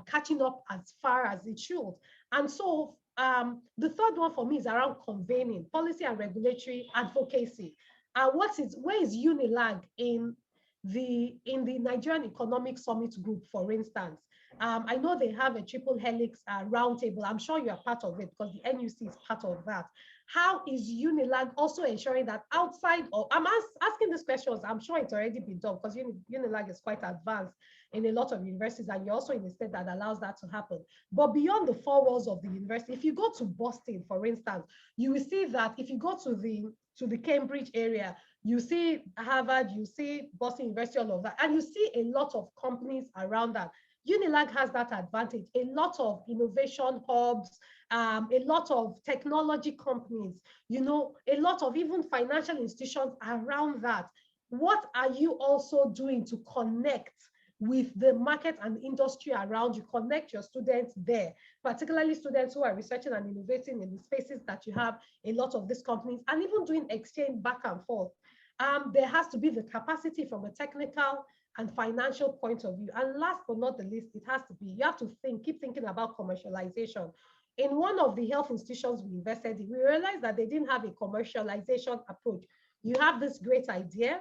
catching up as far as it should. And so the third one for me is around convening, policy and regulatory advocacy. Where is UNILAG in the Nigerian Economic Summit Group, for instance? I know they have a triple helix roundtable. I'm sure you are part of it because the NUC is part of that. How is UNILAG also ensuring that outside of, I'm asking these questions, I'm sure it's already been done because UNILAG is quite advanced in a lot of universities, and you're also in a state that allows that to happen. But beyond the four walls of the university, if you go to Boston, for instance, you will see that if you go to the Cambridge area, you see Harvard, you see Boston University, all of that, and you see a lot of companies around that. UNILAG has that advantage, a lot of innovation hubs, a lot of technology companies, a lot of even financial institutions around that. What are you also doing to connect with the market and industry around you, connect your students there, particularly students who are researching and innovating in the spaces that you have a lot of these companies, and even doing exchange back and forth? There has to be the capacity from a technical and financial point of view. And last but not the least, you have to keep thinking about commercialization. In one of the health institutions we invested in, we realized that they didn't have a commercialization approach. You have this great idea,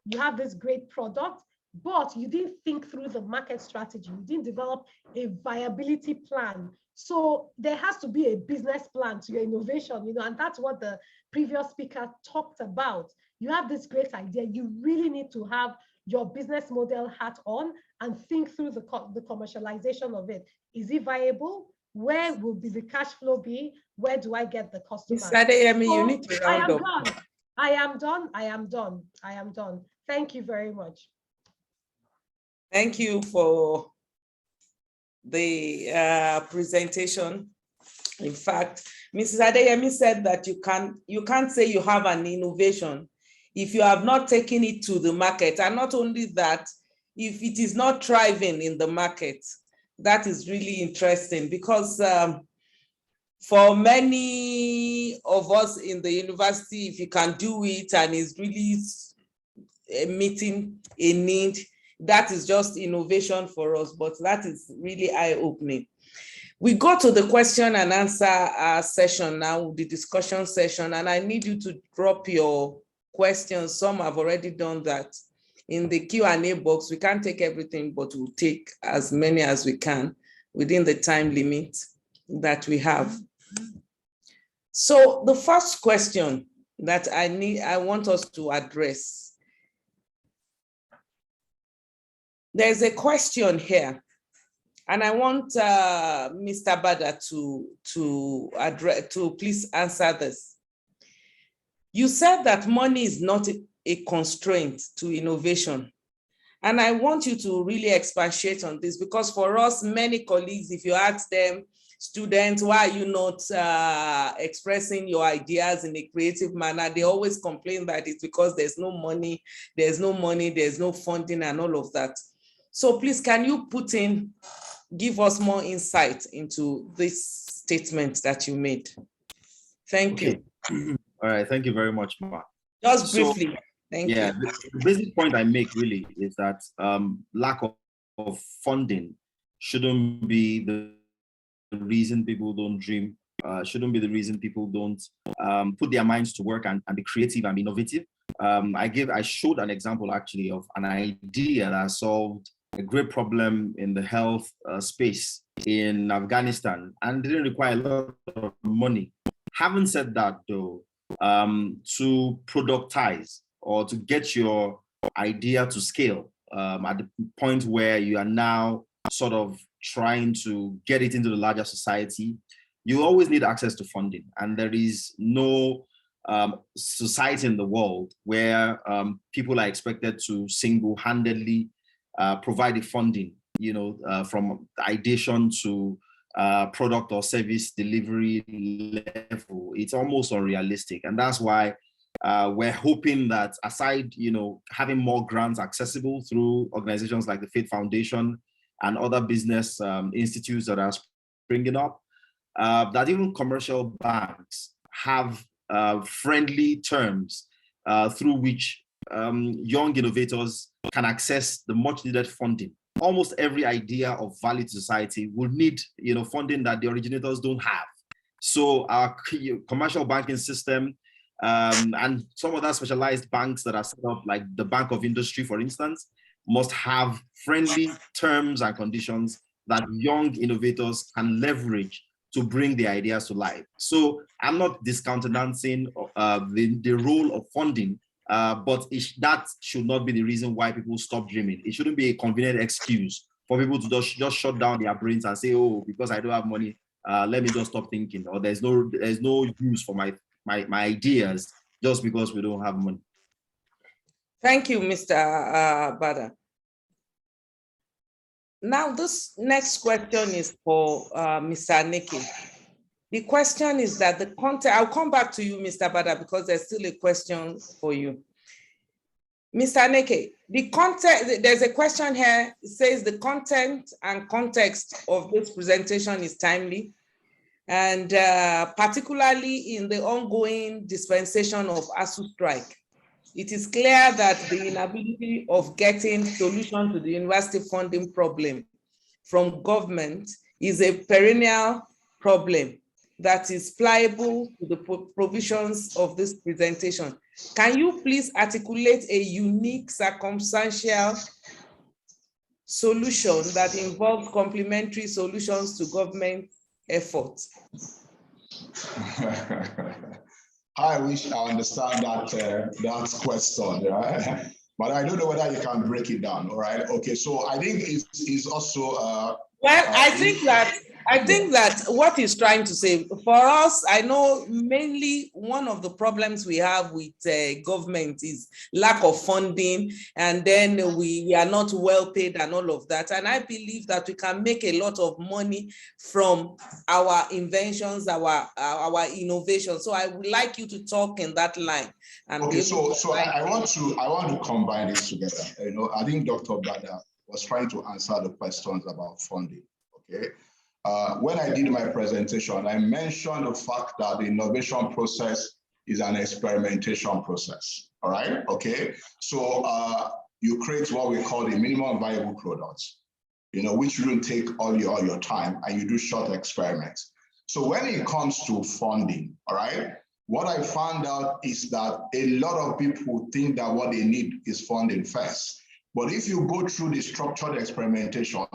you have this great product, but you didn't think through the market strategy. You didn't develop a viability plan. So there has to be a business plan to your innovation, and that's what the previous speaker talked about. You have this great idea. You really need to have your business model hat on and think through the commercialization of it. Is it viable? Where will the cash flow be? Where do I get the customer? Adeyemi, you need to round up. I am done. Thank you very much. Thank you for the presentation. In fact, Mrs. Adeyemi said that you can't say you have an innovation if you have not taken it to the market. And not only that, if it is not thriving in the market. That is really interesting, because for many of us in the university, if you can do it and it's really meeting a need, that is just innovation for us, but that is really eye-opening. We go to the question and answer session now, the discussion session, and I need you to drop your questions. Some have already done that in the Q&A box. We can't take everything, but we'll take as many as we can within the time limit that we have. So the first question that I want us to address, there's a question here, and I want Mr. Bada to please answer this. You said that money is not a constraint to innovation. And I want you to really expatiate on this, because for us, many colleagues, if you ask them, students, why are you not expressing your ideas in a creative manner? They always complain that it's because there's no money, there's no funding and all of that. So please, can you give us more insight into this statement that you made? Thank you. All right, thank you very much, Ma. Just briefly. Thank you. The basic point I make really is that lack of funding shouldn't be the reason people don't dream, shouldn't be the reason people don't put their minds to work and be creative and innovative. I showed an example actually of an idea that solved a great problem in the health space in Afghanistan, and didn't require a lot of money. Having said that though, to productize or to get your idea to scale at the point where you are now sort of trying to get it into the larger society, you always need access to funding. And there is no society in the world where people are expected to single-handedly provide the funding, from ideation to product or service delivery level. It's almost unrealistic. And that's why we're hoping that aside, having more grants accessible through organizations like the Faith Foundation and other business institutes that are springing up, that even commercial banks have friendly terms through which young innovators can access the much needed funding almost every idea of value to society will need, funding that the originators don't have. So our commercial banking system and some other specialized banks that are set up, like the Bank of Industry, for instance, must have friendly terms and conditions that young innovators can leverage to bring the ideas to life. So I'm not discountenancing the role of funding, but that should not be the reason why people stop dreaming. It shouldn't be a convenient excuse for people to just shut down their brains and say, oh, because I don't have money, let me just stop thinking, or there's no use for my ideas just because we don't have money. Thank you, Mr. Bada. Now, this next question is for Mr. Aneke. The question is that the content, I'll come back to you, Mr. Bada, because there's still a question for you. Mr. Aneke, the content, there's a question here. It says the content and context of this presentation is timely, and particularly in the ongoing dispensation of ASU strike. It is clear that the inability of getting solution to the university funding problem from government is a perennial problem that is pliable to the provisions of this presentation. Can you please articulate a unique circumstantial solution that involves complementary solutions to government efforts? I wish I understand that question, right? But I don't know whether you can break it down. All right. Okay. So I think it's also. I think that what he's trying to say for us, I know mainly one of the problems we have with government is lack of funding, and then we are not well paid and all of that. And I believe that we can make a lot of money from our inventions, our innovations. So I would like you to talk in that line. And okay, so I want to combine this together. I think Dr. Bada was trying to answer the questions about funding. Okay. When I did my presentation, I mentioned the fact that the innovation process is an experimentation process. All right. Okay. So you create what we call the minimum viable products, which shouldn't take all your time, and you do short experiments. So when it comes to funding, all right, what I found out is that a lot of people think that what they need is funding first. But if you go through the structured experimentation,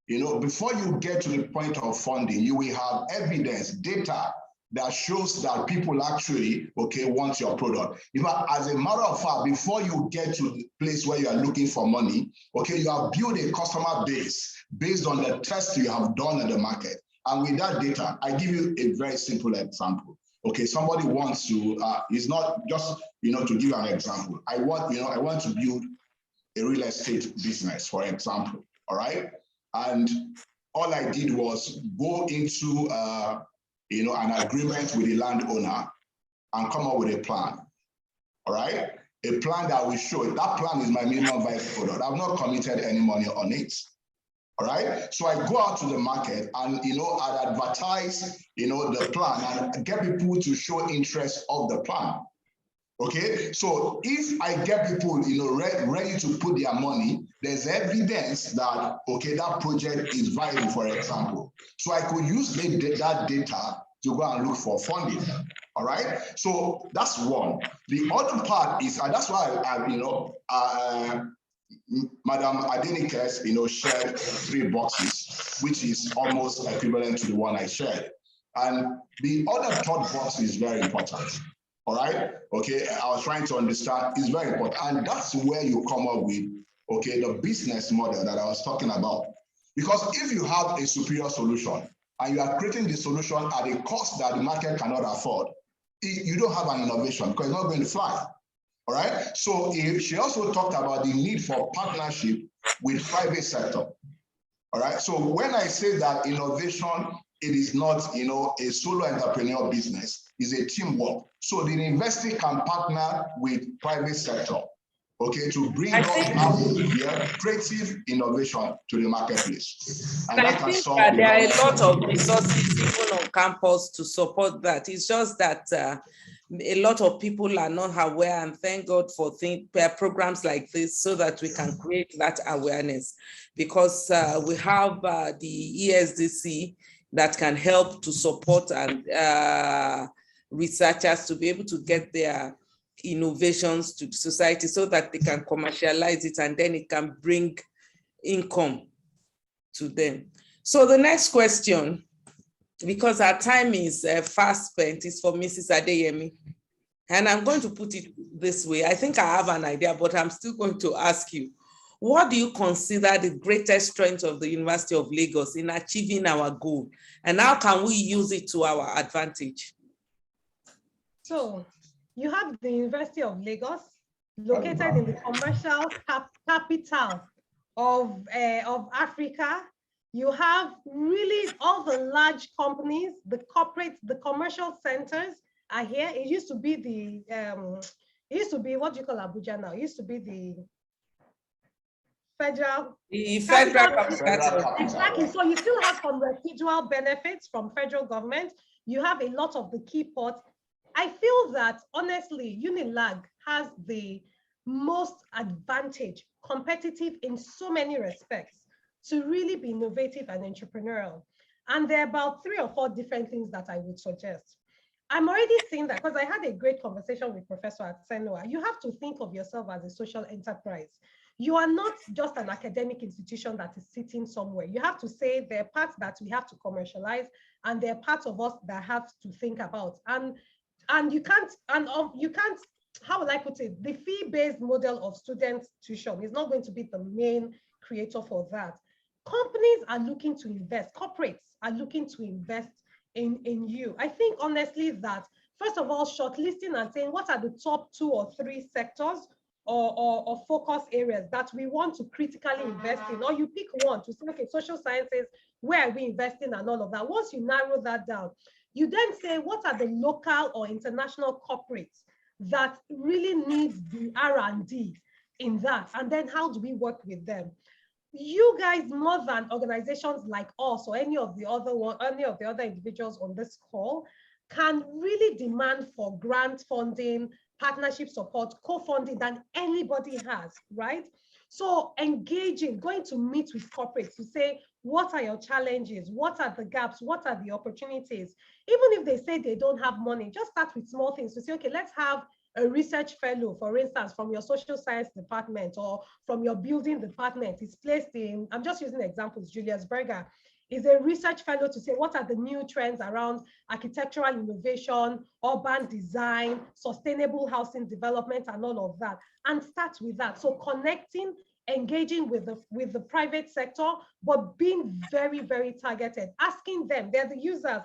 before you get to the point of funding, you will have evidence, data that shows that people actually, want your product. In fact, as a matter of fact, before you get to the place where you are looking for money, you have built a customer base based on the tests you have done in the market. And with that data, I give you a very simple example. Somebody wants to, it's not just, to give you an example. I want to build a real estate business, for example, all right? And all I did was go into, an agreement with the landowner and come up with a plan, all right? A plan that will show, that plan is my minimum viable product. I've not committed any money on it, all right? So I go out to the market and, I'd advertise, the plan and get people to show interest of the plan. Okay, so if I get people, ready to put their money, there's evidence that, that project is viable, for example. So I could use that data to go and look for funding. All right, so that's one. The other part is, and that's why Madam Adenike, shared 3 boxes, which is almost equivalent to the one I shared. And the other 3rd box is very important. All right. I was trying to understand. It's very important. And that's where you come up with, the business model that I was talking about. Because if you have a superior solution and you are creating the solution at a cost that the market cannot afford, you don't have an innovation because it's not going to fly. All right. So she also talked about the need for partnership with private sector. All right. So when I say that innovation, it is not, a solo entrepreneurial business, it's a teamwork. So the university can partner with private sector, to bring out creative innovation to the marketplace. And I think that there are a lot of resources even on campus to support that. It's just that a lot of people are not aware, and thank God for programs like this so that we can create that awareness, because we have the ESDC that can help to support and researchers to be able to get their innovations to society so that they can commercialize it and then it can bring income to them. So the next question, because our time is fast spent, is for Mrs. Adeyemi. And I'm going to put it this way. I think I have an idea, but I'm still going to ask you, what do you consider the greatest strength of the University of Lagos in achieving our goal? And how can we use it to our advantage? So you have the University of Lagos, located in the commercial capital of Africa. You have really all the large companies, the corporate, the commercial centers are here. It used to be what do you call Abuja now? It used to be the federal. Exactly. So you still have some residual benefits from federal government. You have a lot of the key ports. I feel that honestly, UNILAG has the most advantage, competitive in so many respects, to really be innovative and entrepreneurial. And there are about 3 or 4 different things that I would suggest. I'm already seeing that because I had a great conversation with Professor Atsenua. You have to think of yourself as a social enterprise. You are not just an academic institution that is sitting somewhere. You have to say there are parts that we have to commercialize, and there are parts of us that have to think about. And you can't, how would I put it? The fee-based model of student tuition is not going to be the main creator for that. Companies are looking to invest, corporates are looking to invest in you. I think honestly that, first of all, shortlisting and saying what are the top 2 or 3 sectors or focus areas that we want to critically invest in, or you pick one to say, okay, social sciences, where are we investing and all of that. Once you narrow that down, you then say, what are the local or international corporates that really need the R&D in that? And then how do we work with them? You guys, more than organizations like us or any of the other individuals on this call, can really demand for grant funding, partnership support, co-funding than anybody has, right? So engaging, going to meet with corporates to say, what are your challenges? What are the gaps? What are the opportunities? Even if they say they don't have money, just start with small things to say, okay, let's have a research fellow, for instance, from your social science department or from your building department. It's placed in, I'm just using examples, Julius Berger is a research fellow to say, what are the new trends around architectural innovation, urban design, sustainable housing development, and all of that, and start with that. So connecting, engaging with the private sector, but being very, very targeted, asking them, they're the users.